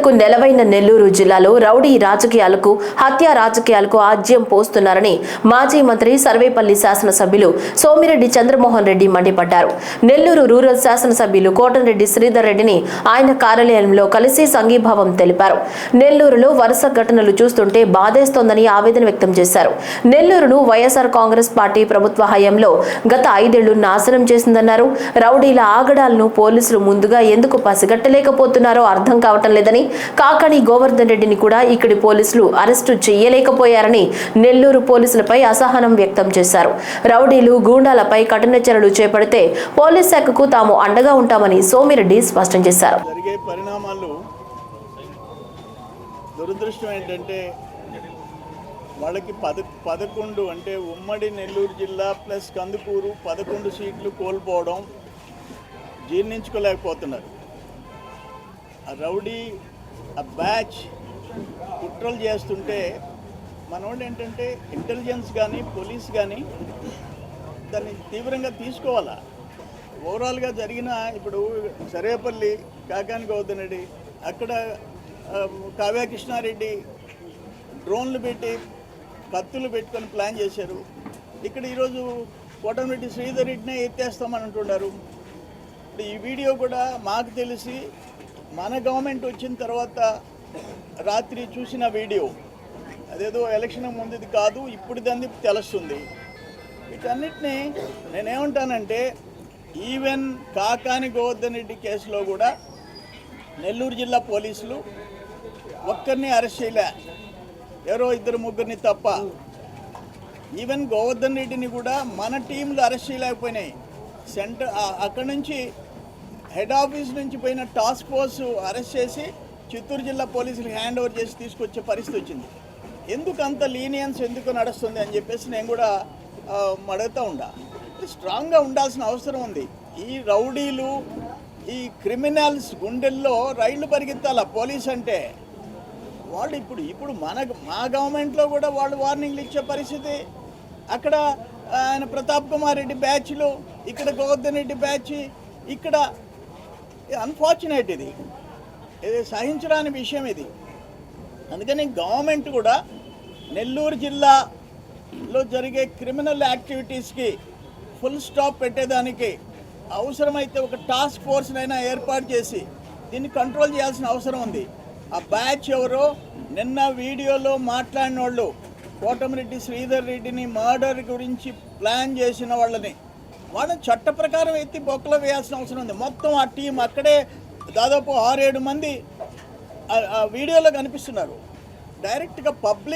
ఎన్నికలకు నెలవైన నెల్లూరు జిల్లాలో రౌడీ రాజకీయాలకు, హత్య రాజకీయాలకు ఆజ్యం పోస్తున్నారని మాజీ మంత్రి సర్వేపల్లి శాసనసభ్యులు సోమిరెడ్డి చంద్రమోహన్ రెడ్డి మండిపడ్డారు. నెల్లూరు రూరల్ శాసనసభ్యులు కోటంరెడ్డి శ్రీధర్ రెడ్డిని ఆయన కార్యాలయంలో కలిసి సంఘీభావం తెలిపారు. నెల్లూరులో వరుస ఘటనలు చూస్తుంటే బాధేస్తోందని ఆవేదన వ్యక్తం చేశారు. నెల్లూరును వైఎస్ఆర్ కాంగ్రెస్ పార్టీ ప్రభుత్వ హయాంలో గత 5 ఏళ్లు నాశనం చేసిందన్నారు. రౌడీల ఆగడాలను పోలీసులు ముందుగా ఎందుకు పసిగట్టలేకపోతున్నారో అర్థం కావటం లేదని, కాకాణి గోవర్ధన్ రెడ్డిని కూడా ఇక్కడి పోలీసులు అరెస్టు చేయలేకపోయారని నెల్లూరు పోలీసులపై అసహనం వ్యక్తం చేశారు. రౌడీలు, గూండాలపై కఠిన చర్యలు చేపడితే పోలీస్ శాఖకు తాము అండగా ఉంటామని సోమిరెడ్డి స్పష్టం చేశారు. జరిగే పరిణామాలు దురదృష్టం ఏంటంటే వాళ్ళకి 11 అంటే ఉమ్మడి నెల్లూరు జిల్లా ప్లస్ కందుకూరు 11 సీట్లు కోల్పోవడం జీర్ణించుకోలేకపోతున్నారు. ఆ రౌడీ ఆ బ్యాచ్ కుట్రలు చేస్తుంటే మనోళ్ళు ఏంటంటే ఇంటెలిజెన్స్ కానీ పోలీస్ కానీ దాన్ని తీవ్రంగా తీసుకోవాలా. ఓవరాల్గా జరిగిన ఇప్పుడు సర్వేపల్లి కాకాని గౌతమ్ రెడ్డి, అక్కడ కావ్య కృష్ణారెడ్డి డ్రోన్లు పెట్టి కత్తులు పెట్టుకొని ప్లాన్ చేశారు. ఇక్కడ ఈరోజు కోటంరెడ్డి శ్రీధర్ రెడ్డినే ఎత్తేస్తామని అంటున్నారు. ఇప్పుడు ఈ వీడియో కూడా మాకు తెలిసి మన గవర్నమెంట్ వచ్చిన తర్వాత రాత్రి చూసిన వీడియో, అదేదో ఎలక్షన్ ముందుది కాదు, ఇప్పుడు దాన్ని తెలుస్తుంది. వీటన్నిటినీ నేనేమంటానంటే ఈవెన్ కాకాని గోవర్ధన్ రెడ్డి కేసులో కూడా నెల్లూరు జిల్లా పోలీసులు ఒక్కరిని అరెస్ట్ చేయలే, ఎవరో 2-3 తప్ప. ఈవెన్ గోవర్ధన్ రెడ్డిని కూడా మన టీంలో అరెస్ట్ చేయలేకపోయినాయి. అక్కడి నుంచి హెడ్ ఆఫీస్ నుంచి పోయిన టాస్క్ ఫోర్స్ అరెస్ట్ చేసి చిత్తూరు జిల్లా పోలీసులకు హ్యాండ్ ఓవర్ చేసి తీసుకొచ్చే పరిస్థితి వచ్చింది. ఎందుకు అంత లీనియన్స్ ఎందుకు నడుస్తుంది అని చెప్పేసి నేను కూడా అడుగుతూ ఉండా. స్ట్రాంగ్గా ఉండాల్సిన అవసరం ఉంది. ఈ రౌడీలు, ఈ క్రిమినల్స్ గుండెల్లో రైళ్లు పరిగెత్తాల పోలీస్ అంటే. వాళ్ళు ఇప్పుడు మా గవర్నమెంట్లో కూడా వాళ్ళు వార్నింగ్లు ఇచ్చే పరిస్థితి. అక్కడ ఆయన ప్రతాప్ కుమార్ రెడ్డి బ్యాచ్లు, ఇక్కడ గోవర్ధన్ రెడ్డి బ్యాచ్, ఇక్కడ అన్ఫార్చునేట్. ఇది సహించరాని విషయం ఇది. అందుకని గవర్నమెంట్ కూడా నెల్లూరు జిల్లాలో జరిగే క్రిమినల్ యాక్టివిటీస్కి ఫుల్ స్టాప్ పెట్టేదానికి అవసరమైతే ఒక టాస్క్ ఫోర్స్నైనా ఏర్పాటు చేసి దీన్ని కంట్రోల్ చేయాల్సిన అవసరం ఉంది. ఆ బ్యాచ్ ఎవరో నిన్న వీడియోలో మాట్లాడిన వాళ్ళు కోటంరెడ్డి శ్రీధర్ రెడ్డిని మర్డర్ గురించి ప్లాన్ చేసిన వాళ్ళని చట్ట ప్రకారం ఎత్తి బొక్కలో వేయాల్సిన అవసరం ఉంది. మొత్తం ఆ టీం అక్కడే దాదాపు 6-7 మంది ఆ వీడియోలో కనిపిస్తున్నారు. డైరెక్ట్గా పబ్లిక్